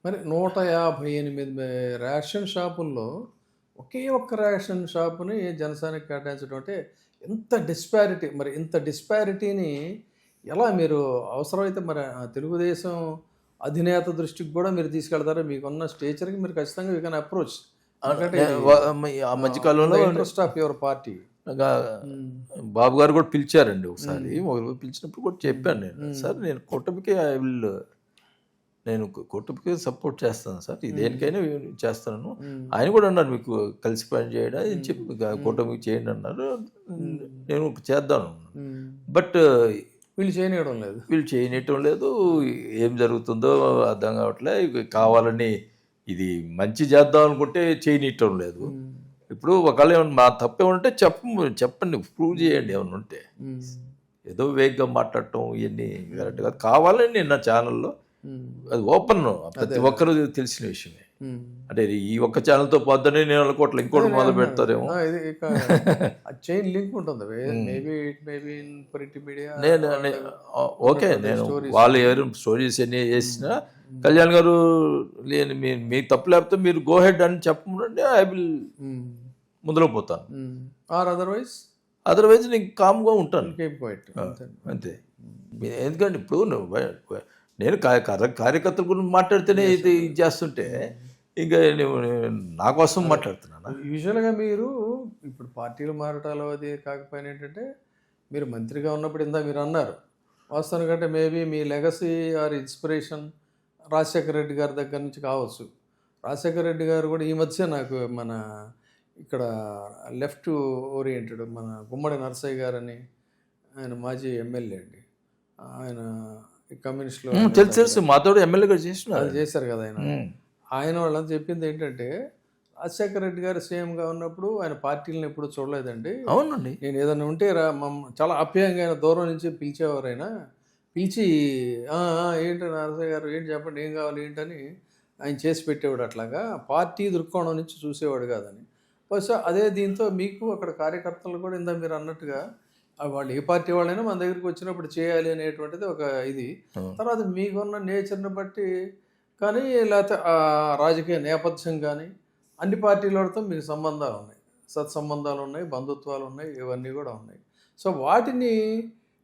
మరి 158 రేషన్ షాపుల్లో ఒకే ఒక్క రేషన్ షాపుని జనసేనకి కేటాయించడం అంటే ఎంత డిస్పారిటీ. మరి ఇంత డిస్పారిటీని ఎలా మీరు అవసరమైతే మరి తెలుగుదేశం అధినేత దృష్టికి కూడా మీరు తీసుకెళ్తారా? మీకున్న స్టేచర్కి మీరు ఖచ్చితంగా యూ కెన్ అప్రోచ్. ఎందుకంటే ఆ మధ్యకాలంలో ఇంట్రెస్ట్ ఆఫ్ యువర్ పార్టీ. బాబు గారు కూడా పిలిచారండి ఒకసారి. పిలిచినప్పుడు కూడా చెప్పాను నేను, సార్ నేను కూటమికి నేను కూటమికి సపోర్ట్ చేస్తాను సార్, దేనికైనా చేస్తాను. ఆయన కూడా అన్నారు మీకు కలిసి పని చేయడం అని చెప్పి కూటమికి చేయండి అన్నారు. నేను చేద్దాను. బట్ వీళ్ళు చేయనివ్వడం లేదు. వీళ్ళు చేయనివ్వటం లేదు. ఏం జరుగుతుందో అర్థం కావట్లే. కావాలని ఇది మంచి చేద్దాం అనుకుంటే చేయనివ్వటం లేదు. ఇప్పుడు ఒకవేళ ఏమన్నా మా తప్పేమంటే చెప్పండి, ప్రూవ్ చేయండి. ఏమన్నా ఉంటే ఏదో వేగ్గా మాట్లాడటం ఇవన్నీ కరెక్ట్ కాదు. కావాలని నేను నా ఛానల్లో అది ఓపెన్, ప్రతి ఒక్కరు తెలిసిన విషయమే. అంటే ఈ ఒక్క ఛానల్తో పొద్దునే నేను అనుకోవట్లే ఇంకోటి మొదలు పెడతారేమో. చైన్ లింక్ ఉంటుంది. నేను ఓకే, నేను వాళ్ళు ఎవరు స్టోరీస్ అన్ని చేసినా కళ్యాణ్ గారు లేని మీ తప్పు లేకపోతే మీరు గో హెడ్ అని చెప్పమంటే ఐ విల్ ముందులో పోతాను. అదర్వైజ్ నేను కామ్గా ఉంటాను అంతే. ఎందుకంటే ఇప్పుడు నేను కార్యకర్తల గురించి మాట్లాడితేనే ఇది చేస్తుంటే ఇంకా నా కోసం మాట్లాడుతున్నాను. యూజువల్గా మీరు ఇప్పుడు పార్టీలు మారటాలు అది కాకపోయినా ఏంటంటే మీరు మంత్రిగా ఉన్నప్పుడు ఇందా మీరు అన్నారు వాస్తవానికంటే మేబీ మీ legacy or inspiration Rajasekhara Reddy గారి దగ్గర నుంచి కావచ్చు. రాజశేఖర రెడ్డి గారు కూడా ఈ మధ్య నాకు మన ఇక్కడ లెఫ్ట్ ఓరియంటెడ్ మన గుమ్మడి నరసయ్య గారని, ఆయన మాజీ ఎమ్మెల్యే అండి, ఆయన కమ్యూనిస్ట్లో తెలుసు మాతో ఎమ్మెల్యేగా చేశారు కదా ఆయన వాళ్ళని చెప్పింది ఏంటంటే రాజశేఖర రెడ్డి గారు సీఎంగా ఉన్నప్పుడు ఆయన పార్టీలను ఎప్పుడు చూడలేదండి. అవునండి. నేను ఏదైనా ఉంటే చాలా ఆప్యాయంగా ఆయన దూరం నుంచి పిలిచేవారు. ఆయన పిలిచి ఏంటి నరసయ్య గారు ఏంటి చెప్పండి ఏం కావాలి ఏంటని ఆయన చేసి పెట్టేవాడు. అట్లాగా పార్టీ దృక్కోణం నుంచి చూసేవాడు కాదని. బహుశా అదే దీంతో మీకు అక్కడ కార్యకర్తలు కూడా ఇందా మీరు అన్నట్టుగా వాళ్ళు ఏ పార్టీ వాళ్ళైనా మన దగ్గరికి వచ్చినప్పుడు చేయాలి అనేటువంటిది ఒక ఇది. తర్వాత మీకున్న నేచర్ని బట్టి కానీ లేకపోతే రాజకీయ నేపథ్యం కానీ అన్ని పార్టీలతో మీకు సంబంధాలు ఉన్నాయి, సత్సంబంధాలు ఉన్నాయి, బంధుత్వాలు ఉన్నాయి, ఇవన్నీ కూడా ఉన్నాయి. సో వాటిని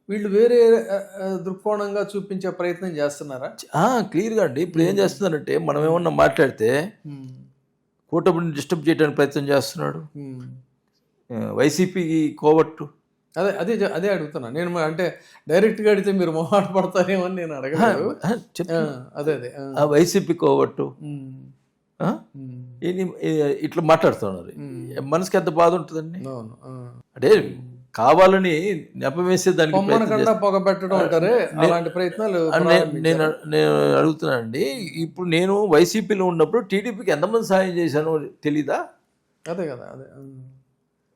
వీళ్ళు వేరే దృక్కోణంగా చూపించే ప్రయత్నం చేస్తున్నారా? క్లియర్గా అండి. ఇప్పుడు ఏం చేస్తున్నారంటే మనం ఏమన్నా మాట్లాడితే కూటమిని డిస్టర్బ్ చేయడానికి ప్రయత్నం చేస్తున్నాడు వైసీపీ కోవట్టు. అదే అడుగుతున్నా నేను. అంటే డైరెక్ట్గా అడిగితే మీరు మొహాట పడతారేమో అని నేను అడగలేదు. అదే వైసీపీ కోవట్టు ఇట్లా మాట్లాడుతున్నారు. మనసుకి ఎంత బాధ ఉంటుందండి. అంటే కావాలని నెపవేసే దానికి పొగ పెట్టడం అంటారే అలాంటి ప్రయత్నాలు నేను అడుగుతున్నానండి. ఇప్పుడు నేను వైసీపీలో ఉన్నప్పుడు టీడీపీకి ఎంతమంది సాయం చేశానో తెలీదా? అదే కదా. అదే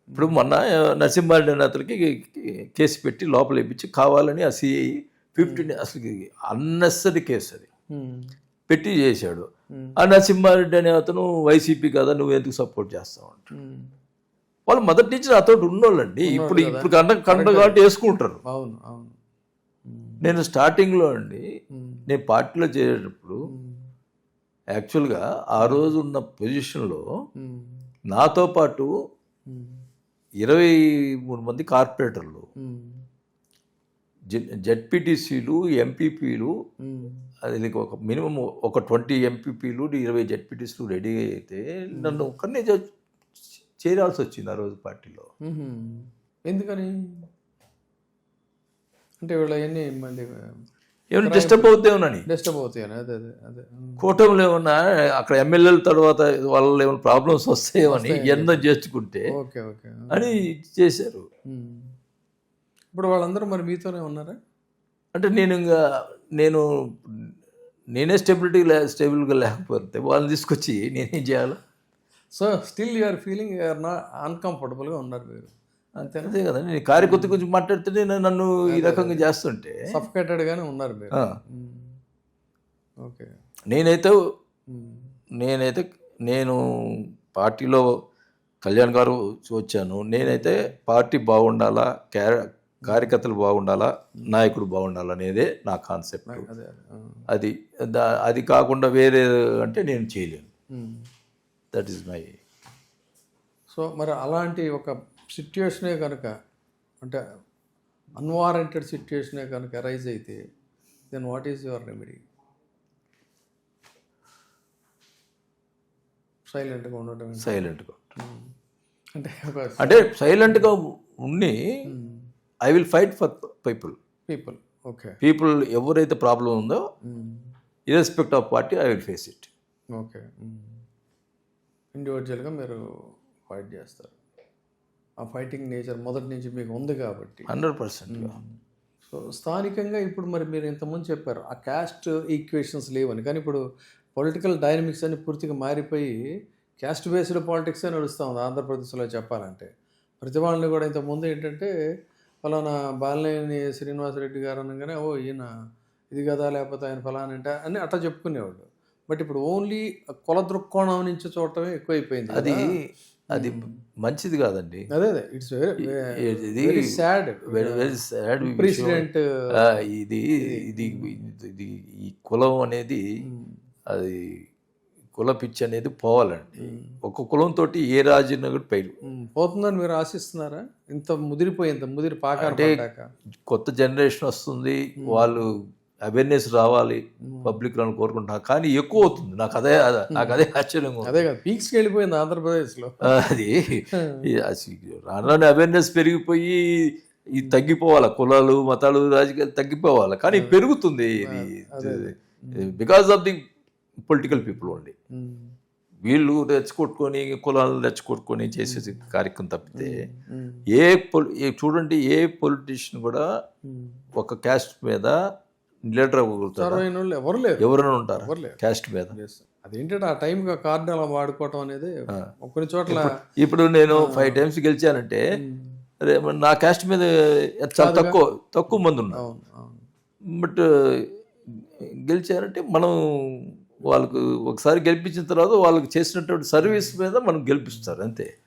ఇప్పుడు మొన్న నరసింహారెడ్డి అనే అతనికి కేసు పెట్టి లోపల వేయించి కావాలని ఆ సిఐ 15 అసలు అన్నెసరీ కేసు అది పెట్టి చేశాడు. ఆ నరసింహారెడ్డి అనే అతను వైసీపీ కదా నువ్వు ఎందుకు సపోర్ట్ చేస్తావు అంటాడు. వాళ్ళు మొదటి నుంచి నాతో ఉన్నోళ్ళండి. ఇప్పుడు కండ కాబట్టి వేసుకుంటారు. నేను స్టార్టింగ్లో అండి నేను పార్టీలో చేరేటప్పుడు యాక్చువల్గా ఆ రోజు ఉన్న పొజిషన్లో నాతో పాటు 23 మంది కార్పొరేటర్లు, జెడ్పీటీసీలు, ఎంపీపీలు, అది ఒక మినిమం ఒక 20 ఎంపీపీలు 20 జెడ్పీటీసీలు రెడీ అయితే నన్ను ఒక్కరినే చేరాల్సి వచ్చింది ఆ రోజు పార్టీలో. ఎందుకని అంటే వీళ్ళు అవన్నీ మళ్ళీ ఏమైనా డిస్టర్బ్ అవుతామని కూటమిలో ఏమన్నా అక్కడ ఎమ్మెల్యేల తర్వాత వాళ్ళ ఏమైనా ప్రాబ్లమ్స్ వస్తాయేమని ఎన్నో చేసుకుంటే అని చేశారు. ఇప్పుడు వాళ్ళందరూ మరి మీతోనే ఉన్నారా? అంటే నేనే స్టేబుల్గా లేకపోతే వాళ్ళని తీసుకొచ్చి నేనేం చేయాలి? So still you're feeling you're not అన్కంఫర్టబుల్గా ఉన్నారు మీరు. అంతే కదా. నేను కార్యకర్త గురించి మాట్లాడితే నన్ను ఈ రకంగా చేస్తుంటే సఫికేటెడ్గానే ఉన్నారు మీరు. ఓకే. నేను పార్టీలో కళ్యాణ్ గారు వచ్చాను. నేనైతే పార్టీ బాగుండాలా, కార్యకర్తలు బాగుండాలా, నాయకుడు బాగుండాలా అనేదే నా కాన్సెప్ట్. అదే అది అది కాకుండా వేరే అంటే నేను చేయలేను. That is my. సో మరి అలాంటి ఒక సిట్యుయేషనే కనుక, అంటే అన్వారంటెడ్ సిట్యుయేషనే కనుక రైజ్ అయితే then what is your remedy? సైలెంట్గా ఉండటం. సైలెంట్గా అంటే అంటే సైలెంట్గా ఉండి I will fight for people. Okay. People ఎవరైతే ప్రాబ్లం ఉందో irrespect of party I will face it. Okay. ఇండివిజువల్గా మీరు ఫైట్ చేస్తారు. ఆ ఫైటింగ్ నేచర్ మొదటి నుంచి మీకు ఉంది కాబట్టి 100%. సో స్థానికంగా ఇప్పుడు మరి మీరు ఇంతకుముందు చెప్పారు ఆ క్యాస్ట్ ఈక్వేషన్స్ లేవని, కానీ ఇప్పుడు పొలిటికల్ డైనమిక్స్ అని పూర్తిగా మారిపోయి క్యాస్ట్ బేస్డ్ పాలిటిక్సే నడుస్తూ ఉంది ఆంధ్రప్రదేశ్లో చెప్పాలంటే. ప్రతి వాళ్ళని కూడా ఇంతకుముందు ఏంటంటే ఫలానా బాలినేని శ్రీనివాసరెడ్డి గారు అనగానే ఓ ఈయన ఇది కదా, లేకపోతే ఆయన ఫలానా అంటే అని అట్లా చెప్పుకునేవాళ్ళు. బట్ ఇప్పుడు ఓన్లీ కుల దృక్కోణం నుంచి చూడటమే ఎక్కువైపోయింది. అది మంచిది కాదండి. అదే it's very sad. Very sad president. ఇది ఇది ఇది ఈ కులం అనేది, అది కుల పిచ్చి అనేది పోవాలండి. ఒక కులంతో ఏ రాజ్యం కూడా పైరు పోతుందని మీరు ఆశిస్తున్నారా? ఇంత ముదిరి అంటే కొత్త జనరేషన్ వస్తుంది, వాళ్ళు అవేర్నెస్ రావాలి పబ్లిక్ లో కోరుకుంటున్నా, కానీ ఎక్కువ అవుతుంది. నాకు అదే ఆశ్చర్యంగా ఉంది. అదే కదా పీక్స్కి వెళ్ళిపోయింది ఆంధ్రప్రదేశ్లో. అది రాను అవేర్నెస్ పెరిగిపోయి ఇది తగ్గిపోవాలి, కులాలు మతాలు రాజకీయాలు తగ్గిపోవాలి, కానీ పెరుగుతుంది ఇది because of the political people only. వీళ్ళు రెచ్చగొట్టుకొని కులాలను రెచ్చగొట్టుకొని చేసే కార్యక్రమం తప్పితే చూడండి ఏ పొలిటీషియన్ కూడా ఒక క్యాస్ట్ మీద లీడర్ అవ్వగలుగుతారు? ఎవరైనా ఉంటారు క్యాస్ట్ మీద. అదేంటంటే ఆ టైం కార్డు అలా వాడుకోవటం అనేది కొన్ని చోట్ల. ఇప్పుడు నేను 5 times గెలిచానంటే నా క్యాస్ట్ మీద చాలా తక్కువ మంది ఉన్నారు. బట్ గెలిచారంటే మనం వాళ్ళకు ఒకసారి గెలిపించిన తర్వాత వాళ్ళకి చేసినటువంటి సర్వీస్ మీద మనం గెలిపిస్తారు అంతే.